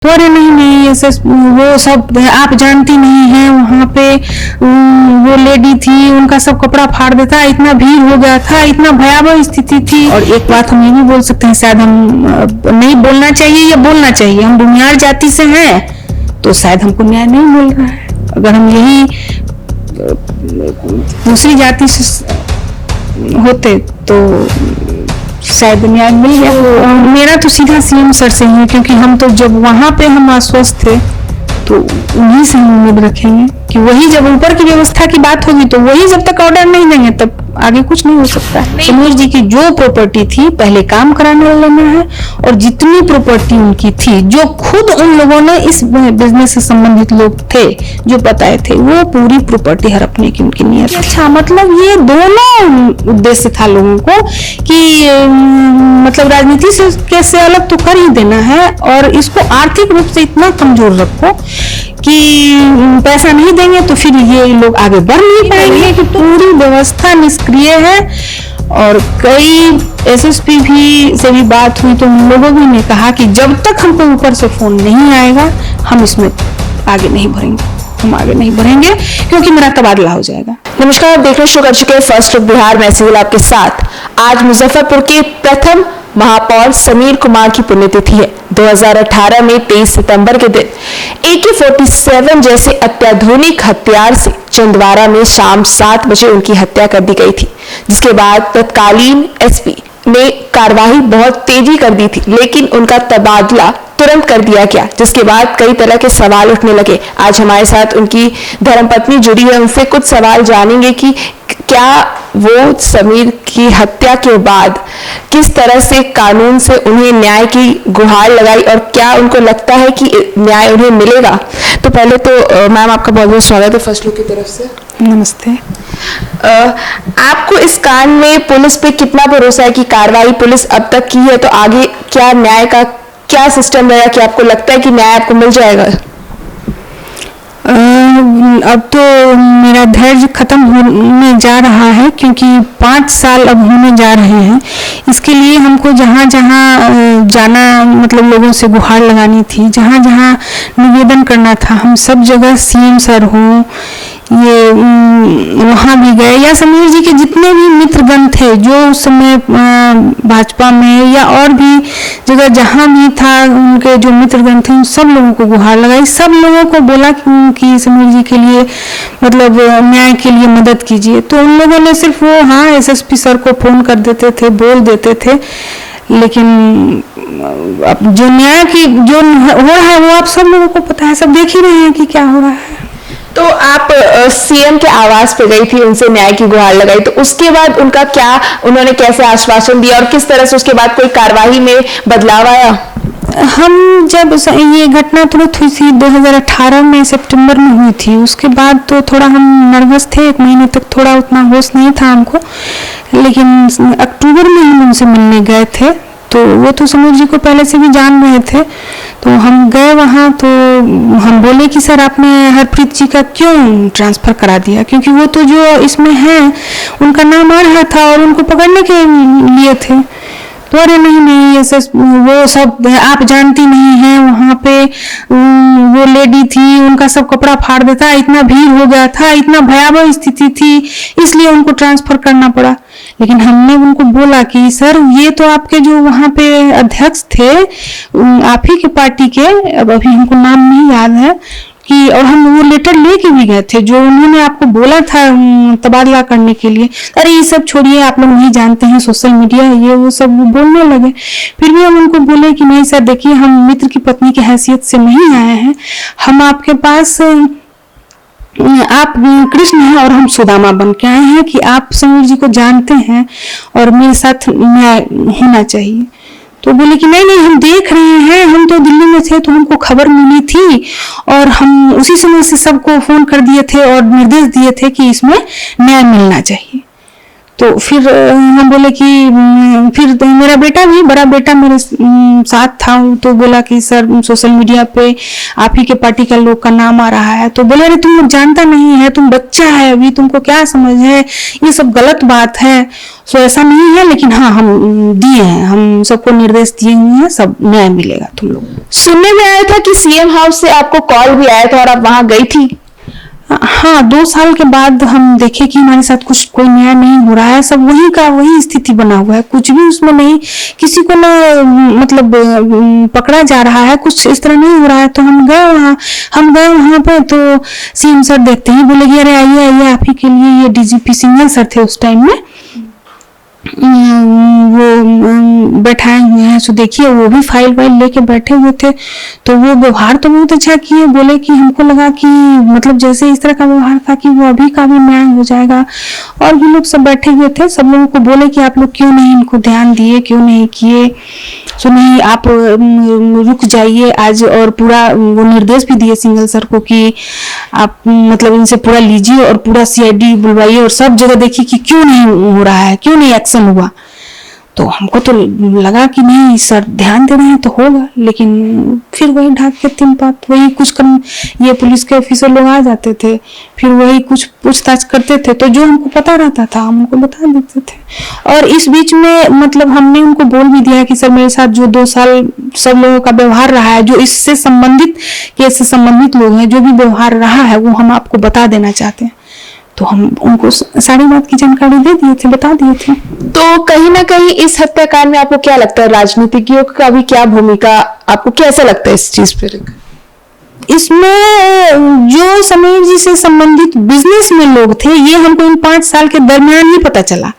तो अरे नहीं ऐसे वो सब आप जानती नहीं हैं, वहाँ पे वो लेडी थी, उनका सब कपड़ा फाड़ देता, इतना भीड़ हो गया था, इतना भयावह स्थिति थी। और एक बात हम ये भी बोल सकते हैं, शायद हम नहीं बोलना चाहिए या बोलना चाहिए, हम भूमिहार जाति से हैं तो शायद हमको न्याय नहीं मिल रहा है। अगर हम यही दूसरी जाति से होते तो शायद न्याय मिल गया। मेरा तो सीधा सीएम सर से ही है, क्योंकि हम तो जब वहां पे हम आश्वस्त थे तो उन्हीं से हम उम्मीद रखेंगे कि वही जब ऊपर की व्यवस्था की बात होगी तो वही जब तक ऑर्डर नहीं देंगे तब आगे कुछ नहीं हो सकता। समीर जी की जो प्रॉपर्टी थी पहले काम कराने वाले में है, और जितनी प्रॉपर्टी उनकी थी जो खुद उन लोगों ने इस बिजनेस से संबंधित लोग थे जो बताए थे, वो पूरी प्रॉपर्टी हड़पने की उनकी नीयत। अच्छा, मतलब ये दोनों उद्देश्य था लोगों को कि मतलब राजनीति से कैसे अलग तो कर ही देना है, और इसको आर्थिक रूप से इतना कमजोर रखो कि पैसा नहीं देंगे तो फिर ये लोग आगे बढ़ नहीं पाएंगे। कि पूरी व्यवस्था निष्क्रिय है। और कई एसएसपी भी से भी बात हुई तो उन लोगों भी ने कहा कि जब तक हमको ऊपर से फोन नहीं आएगा हम इसमें आगे नहीं बढ़ेंगे, हम आगे नहीं बढ़ेंगे क्योंकि मेरा तबादला हो जाएगा। नमस्कार, आप देख रहे शो कर चुके हैं फर्स्ट लुक बिहार में, सिविल आपके साथ। आज मुजफ्फरपुर के प्रथम महापौर समीर कुमार की पुण्यतिथि है। 2018 में 23 सितंबर के दिन AK-47 जैसे अत्याधुनिक हथियार से छिंदवाड़ा में शाम 7 बजे उनकी हत्या कर दी गई थी, जिसके बाद तत्कालीन एसपी ने कार्रवाई बहुत तेजी कर दी थी, लेकिन उनका तबादला तुरंत कर दिया गया, जिसके बाद कई तरह के सवाल उठने लगे। आज हमारे साथ उनकी धर्मपत्नी जुड़ी है, उनसे कुछ सवाल जानेंगे कि क्या वो समीर की हत्या के बाद किस तरह से कानून से उन्हें न्याय की गुहार लगाई और क्या उनको लगता है कि न्याय उन्हें मिलेगा। तो पहले तो मैम आपका बहुत बहुत स्वागत है फर्स्ट लुक की तरफ से। नमस्ते। आपको इस कांड में पुलिस पे कितना भरोसा है कि कार्रवाई पुलिस अब तक की है, तो आगे क्या न्याय का क्या सिस्टम रहेगा कि आपको लगता है कि न्याय आपको मिल जाएगा? अब तो मेरा धैर्य खत्म होने जा रहा है, क्योंकि 5 साल अब होने जा रहे हैं। इसके लिए हमको जहाँ जहाँ जाना, मतलब लोगों से गुहार लगानी थी, जहाँ जहाँ निवेदन करना था, हम सब जगह सीएम सर हो ये वहाँ भी गए, या समीर जी के जितने भी मित्रगण थे जो उस समय भाजपा में या और भी जगह जहाँ भी था, उनके जो मित्रगण थे उन सब लोगों को गुहार लगाई, सब लोगों को बोला कि समीर जी के लिए मतलब न्याय के लिए मदद कीजिए। तो उन लोगों ने सिर्फ वो हाँ एसएसपी सर को फोन कर देते थे, बोल देते थे, लेकिन अब जो न्याय की जो हो रहा है वो आप सब लोगों को पता है, सब देख ही रहे हैं कि क्या हो रहा है। तो आप सीएम के आवास पे गई थी, उनसे न्याय की गुहार लगाई, तो उसके बाद उनका क्या, उन्होंने कैसे आश्वासन दिया और किस तरह से उसके बाद कोई कार्रवाई में बदलाव आया? हम जब ये घटना तुरंत हुई थी 2018 में सितंबर में हुई थी, उसके बाद तो थोड़ा हम नर्वस थे, 1 महीने तक थोड़ा उतना होश नहीं था हमको, लेकिन अक्टूबर में हम उनसे मिलने गए थे। तो वो तो समीर जी को पहले से भी जान रहे थे, तो हम गए वहाँ, तो हम बोले कि सर आपने हरप्रीत जी का क्यों ट्रांसफ़र करा दिया, क्योंकि वो तो जो इसमें है उनका नाम आ रहा था और उनको पकड़ने के लिए थे। तो अरे नहीं ऐसे वो सब आप जानती नहीं हैं, वहाँ पे वो लेडी थी, उनका सब कपड़ा फाड़ देता, इतना भीड़ हो गया था, इतना भयावह स्थिति थी, इसलिए उनको ट्रांसफर करना पड़ा। लेकिन हमने उनको बोला कि सर ये तो आपके जो वहाँ पे अध्यक्ष थे आप ही के पार्टी के, अब अभी हमको नाम नहीं याद है कि, और हम वो लेटर लेके भी गए थे जो उन्होंने आपको बोला था तबादला करने के लिए। अरे ये सब छोड़िए, आप लोग नहीं जानते हैं सोशल मीडिया ये वो सब बोलने लगे। फिर भी हम उनको बोले कि नहीं सर देखिए, हम मित्र की पत्नी की हैसियत से नहीं आए हैं, हम आपके पास आप कृष्ण हैं और हम सुदामा बन के आए हैं कि आप समीर जी को जानते हैं और मेरे साथ न्याय होना चाहिए। तो बोले कि नहीं हम देख रहे हैं, हम तो दिल्ली में थे तो हमको खबर मिली थी और हम उसी समय से सबको फोन कर दिए थे और निर्देश दिए थे कि इसमें न्याय मिलना चाहिए। तो फिर हम बोले कि फिर तो मेरा बेटा भी, बड़ा बेटा मेरे साथ था, तो बोला कि सर सोशल मीडिया पे आप ही के पार्टी का लोग का नाम आ रहा है। तो बोले अरे तुम लोग जानता नहीं है, तुम बच्चा है अभी, तुमको क्या समझ है, ये सब गलत बात है। सो ऐसा नहीं है, लेकिन हाँ हम दिए हैं, हम सबको निर्देश दिए हुए हैं, सब न्याय मिलेगा तुम लोग। सुनने में आया था कि सीएम हाउस से आपको कॉल भी आया था और आप वहां गई थी। हाँ, 2 साल के बाद हम देखे कि हमारे साथ कुछ कोई न्याय नहीं हो रहा है, सब वही का वही स्थिति बना हुआ है, कुछ भी उसमें नहीं, किसी को ना मतलब पकड़ा जा रहा है, कुछ इस तरह नहीं हो रहा है। तो हम गए वहां पे, तो सीएम सर देखते ही बोले कि अरे आइए आइए, आप ही के लिए, ये डीजीपी सिंघल सर थे उस टाइम में, वो बैठाए हुए हैं। सो देखिए वो भी फाइल वाइल लेके बैठे हुए थे, तो वो व्यवहार तो बहुत अच्छा किए। बोले कि हमको लगा कि मतलब जैसे इस तरह का व्यवहार था कि वो अभी का भी न्याय हो जाएगा। और भी लोग सब बैठे हुए थे, सब लोगों को बोले कि आप लोग क्यों नहीं इनको ध्यान दिए, क्यों नहीं किए। सो नहीं, आप रुक जाइए आज, और पूरा वो निर्देश भी दिए सिंघल सर को कि आप मतलब इनसे पूरा लीजिए और पूरा सीआईडी बुलवाइए और सब जगह देखिए कि क्यों नहीं हो रहा है, क्यों नहीं एक्शन हुआ। तो हमको तो लगा कि नहीं सर ध्यान दे रहे हैं तो होगा, लेकिन फिर वही ढाक के 3 बात, वही कुछ कम, ये पुलिस के ऑफिसर लोग आ जाते थे, फिर वही कुछ पूछताछ करते थे, तो जो हमको पता रहता था हम उनको बता देते थे। और इस बीच में मतलब हमने उनको बोल भी दिया कि सर मेरे साथ जो 2 साल सब लोगों का व्यवहार रहा है, जो इससे संबंधित केस से संबंधित लोग हैं, जो भी व्यवहार रहा है वो हम आपको बता देना चाहते हैं। तो हम उनको सारी बात की जानकारी दे दिए थे, बता दिए थे। तो कहीं ना कहीं इस हत्याकांड में आपको क्या लगता है, राजनीतिज्ञों का भी क्या भूमिका, आपको कैसा लगता है इस चीज पे? इसमें जो समीर जी से संबंधित बिजनेस में लोग थे, ये हमको इन 5 साल के दरमियान ही पता चला।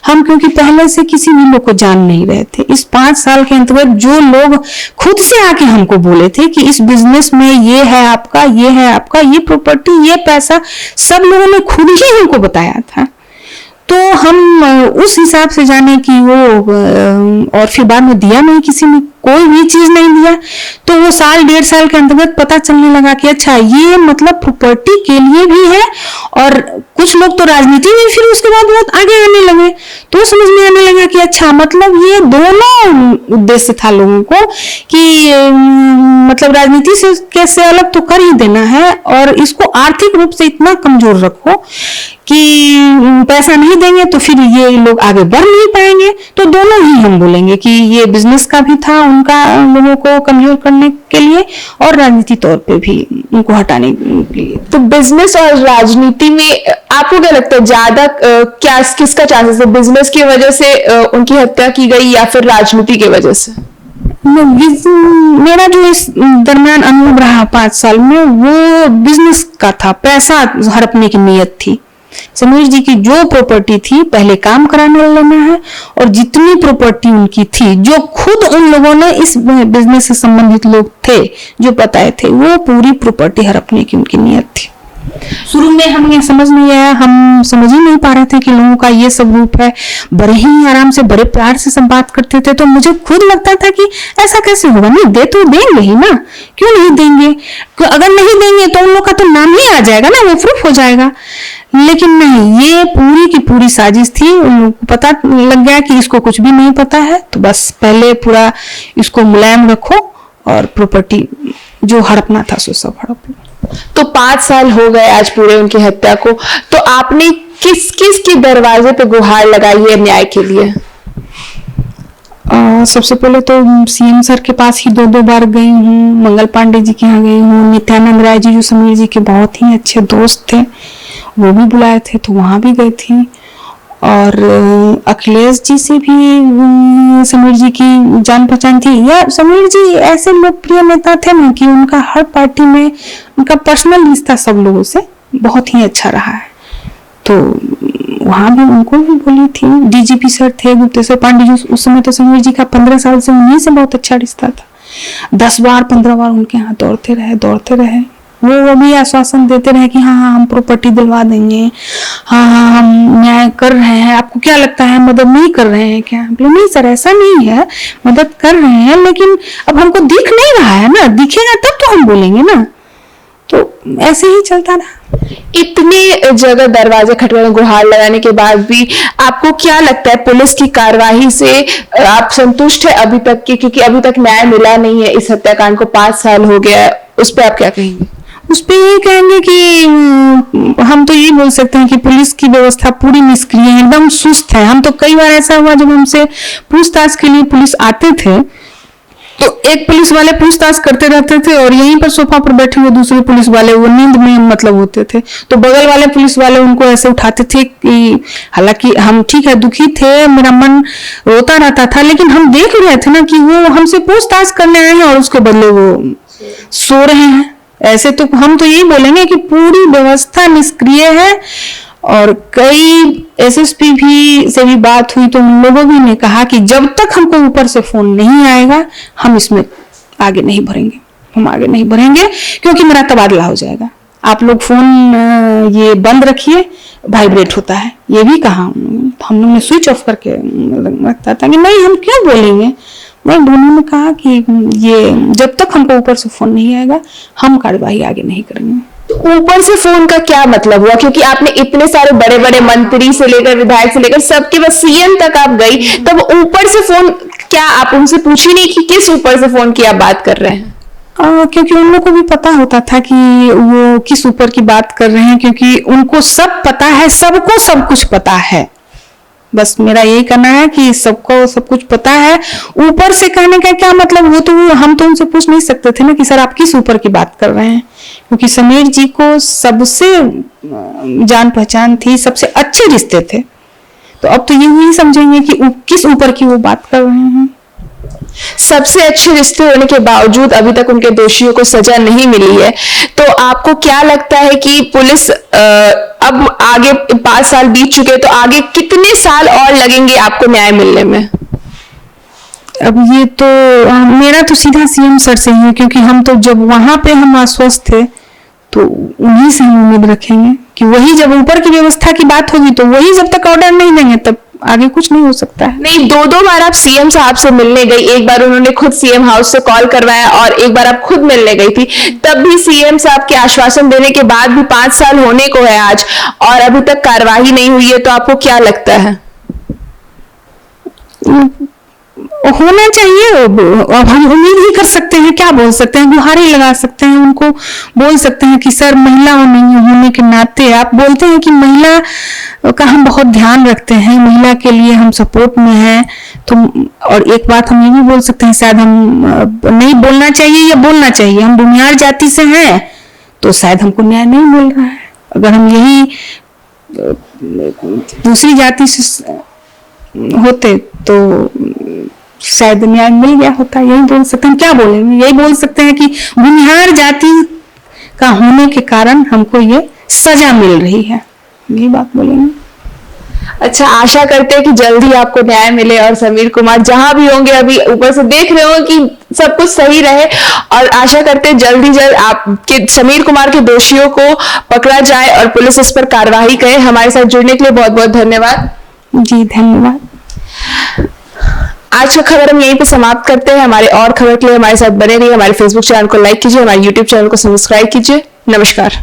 हम क्योंकि पहले से किसी भी लोग को जान नहीं रहे थे, इस 5 साल के अंतर्गत जो लोग खुद से आके हमको बोले थे कि इस बिजनेस में ये है आपका, ये है आपका, ये प्रॉपर्टी, ये पैसा, सब लोगों ने खुद ही हमको बताया था। तो हम उस हिसाब से जाने कि वो, और फिर बाद में दिया नहीं, किसी ने कोई भी चीज नहीं दिया। तो वो 1.5 साल के अंतर्गत पता चलने लगा कि अच्छा ये मतलब प्रॉपर्टी के लिए भी है, और कुछ लोग तो राजनीति में फिर उसके बाद बहुत आगे आने लगे। तो समझ में आने लगा कि अच्छा मतलब ये दोनों उद्देश्य था लोगों को कि मतलब राजनीति से कैसे अलग तो कर ही देना है, और इसको आर्थिक रूप से इतना कमजोर रखो कि पैसा नहीं देंगे तो फिर ये लोग आगे बढ़ नहीं पाएंगे। तो दोनों ही हम बोलेंगे कि ये बिजनेस का भी था उनका, लोगों को कमजोर करने के लिए, और राजनीति तौर पे भी उनको हटाने के लिए। तो बिजनेस और राजनीति में आपको क्या लगता है ज्यादा क्या किसका चांसेस है, बिजनेस की वजह से उनकी हत्या की गई या फिर राजनीति की वजह से? मेरा जो इस दरमियान अनुभव रहा 5 साल में, वो बिजनेस का था, पैसा हड़पने की नीयत थी। समीर जी की जो प्रॉपर्टी थी पहले काम कराने लेना है, और जितनी प्रॉपर्टी उनकी थी जो खुद उन लोगों ने इस बिजनेस से संबंधित लोग थे जो बताए थे, वो पूरी प्रॉपर्टी हड़पने की उनकी नीयत थी। शुरू में हमें समझ नहीं आया, हम समझ ही नहीं पा रहे थे कि लोगों का ये सब रूप है। बड़े ही आराम से, बड़े प्यार से सब बात करते थे, तो मुझे खुद लगता था कि ऐसा कैसे होगा, नहीं दे तो देंगे ही ना, क्यों नहीं देंगे, अगर नहीं देंगे तो उन लोग का तो नाम ही आ जाएगा ना, वो प्रूफ हो जाएगा। लेकिन नहीं, ये पूरी की पूरी साजिश थी। उन लोगों को पता लग गया कि इसको कुछ भी नहीं पता है, तो बस पहले पूरा इसको मुलायम रखो और प्रॉपर्टी जो हड़पना था सो सब हड़प लो। तो 5 साल हो गए आज पूरे उनकी हत्या को, तो आपने किस किस के दरवाजे पे गुहार लगाई है न्याय के लिए? सबसे पहले तो सीएम सर के पास ही 2 बार गई हूँ, मंगल पांडे जी के यहाँ गई हूँ, नित्यानंद राय जी जो समीर जी के बहुत ही अच्छे दोस्त थे वो भी बुलाए थे तो वहां भी गई थी, और अखिलेश जी से भी समीर जी की जान पहचान थी। या समीर जी ऐसे लोकप्रिय नेता थे ना कि उनका हर पार्टी में उनका पर्सनल रिश्ता सब लोगों से बहुत ही अच्छा रहा है। तो वहां भी उनको भी बोली थी। डीजीपी सर थे गुप्तेश्वर पांडे जी, उस समय तो समीर जी का 15 साल से उन्हीं से बहुत अच्छा रिश्ता था। 10 बार 15 बार उनके यहाँ दौड़ते रहे। वो भी आश्वासन देते रहे कि हाँ हम प्रॉपर्टी दिलवा देंगे, हाँ हम न्याय कर रहे हैं, आपको क्या लगता है मदद नहीं कर रहे हैं क्या? नहीं सर ऐसा नहीं है, मदद कर रहे हैं, लेकिन अब हमको दिख नहीं रहा है ना, दिखेगा तब तो हम बोलेंगे ना। तो ऐसे ही चलता रहा। इतने जगह दरवाजे खटखटाने, गुहार लगाने के बाद भी आपको क्या लगता है पुलिस की कार्रवाई से आप संतुष्ट है अभी तक की? क्योंकि अभी तक न्याय मिला नहीं है, इस हत्याकांड को 5 साल हो गया है, उस पर आप क्या कहेंगे? उस पे ये कहेंगे कि हम तो ये बोल सकते हैं कि पुलिस की व्यवस्था पूरी निष्क्रिय है, एकदम सुस्त है। हम तो कई बार ऐसा हुआ जब हमसे पूछताछ के लिए पुलिस आते थे तो एक पुलिस वाले पूछताछ करते रहते थे और यहीं पर सोफा पर बैठे हुए दूसरे पुलिस वाले वो नींद में मतलब होते थे, तो बगल वाले पुलिस वाले उनको ऐसे उठाते थे कि हालांकि हम ठीक है दुखी थे, मेरा मन रोता रहता था, लेकिन हम देख रहे थे ना कि वो हमसे पूछताछ करने आए हैं और उसके बदले वो सो रहे हैं। ऐसे तो हम तो यही बोलेंगे कि पूरी व्यवस्था निष्क्रिय है। और कई एसएसपी भी से भी बात हुई तो उन लोगों भी ने कहा कि जब तक हमको ऊपर से फोन नहीं आएगा हम इसमें आगे नहीं बढ़ेंगे, हम आगे नहीं बढ़ेंगे क्योंकि मेरा तबादला हो जाएगा। आप लोग फोन ये बंद रखिए, वाइब्रेट होता है, ये भी कहा हम लोग ने स्विच ऑफ करके रखता था कि नहीं हम क्यों बोलेंगे। मैं दोनों ने कहा कि ये जब तक हमको ऊपर से फोन नहीं आएगा हम कार्यवाही आगे नहीं करेंगे। ऊपर से फोन का क्या मतलब हुआ? क्योंकि आपने इतने सारे बड़े बड़े मंत्री से लेकर विधायक से लेकर सबके बस सीएम तक आप गई, तब ऊपर से फोन क्या आप उनसे पूछी नहीं कि किस ऊपर से फोन की आप बात कर रहे हैं? क्योंकि उन लोगों को भी पता होता था कि वो किस ऊपर की बात कर रहे हैं, क्योंकि उनको सब पता है, सबको सब कुछ पता है। बस मेरा यही कहना है कि सबको सब कुछ पता है। ऊपर से कहने का क्या मतलब, वो तो हम तो उनसे पूछ नहीं सकते थे ना कि सर आप किस ऊपर की बात कर रहे हैं, क्योंकि समीर जी को सबसे जान पहचान थी, सबसे अच्छे रिश्ते थे। तो अब तो यही समझेंगे कि किस ऊपर की वो बात कर रहे हैं। सबसे अच्छे रिश्ते होने के बावजूद अभी तक उनके दोषियों को सजा नहीं मिली है, तो आपको क्या लगता है कि पुलिस अब आगे 5 साल बीत चुके, तो आगे कितने साल और लगेंगे आपको न्याय मिलने में? अब ये तो मेरा तो सीधा सीएम सर से ही है, क्योंकि हम तो जब वहां पे हम आश्वस्त थे तो उन्हीं से हम उम्मीद रखेंगे कि वही जब ऊपर की व्यवस्था की बात होगी तो वही जब तक ऑर्डर नहीं देंगे तब आगे कुछ नहीं हो सकता है। नहीं, 2 बार आप सीएम साहब से मिलने गई, एक बार उन्होंने खुद सीएम हाउस से कॉल करवाया और एक बार आप खुद मिलने गई थी, तब भी सीएम साहब के आश्वासन देने के बाद भी 5 साल होने को है आज और अभी तक कार्रवाई नहीं हुई है, तो आपको क्या लगता है? होना चाहिए। अब हम उम्मीद ही कर सकते हैं, क्या बोल सकते हैं, गुहारी लगा सकते हैं, उनको बोल सकते हैं कि सर महिला होने के नाते आप बोलते हैं कि महिला का हम बहुत ध्यान रखते हैं, महिला के लिए हम सपोर्ट में हैं, तो और एक बात हम ये भी बोल सकते हैं, शायद हम नहीं बोलना चाहिए या बोलना चाहिए, हम बुनियाद जाति से हैं तो शायद हमको न्याय नहीं मिल रहा है। अगर हम यही दूसरी जाति से होते तो शायद न्याय मिल गया होता। यही बोल सकते हैं, क्या बोलेंगे, यही बोल सकते हैं कि बुनियाद जाति का होने के कारण हमको ये सजा मिल रही है, यही बात बोलेंगे। अच्छा, आशा करते हैं कि जल्दी आपको न्याय मिले और समीर कुमार जहां भी होंगे, अभी ऊपर से देख रहे हो कि सब कुछ सही रहे, और आशा करते हैं जल्दी जल्द आपके समीर कुमार के दोषियों को पकड़ा जाए और पुलिस इस पर कार्रवाई करे। हमारे साथ जुड़ने के लिए बहुत बहुत धन्यवाद। जी धन्यवाद। आज का खबर हम यहीं पे समाप्त करते हैं। हमारे और खबर के लिए हमारे साथ बने रहिए। हमारे फेसबुक चैनल को लाइक कीजिए, हमारे यूट्यूब चैनल को सब्सक्राइब कीजिए। नमस्कार।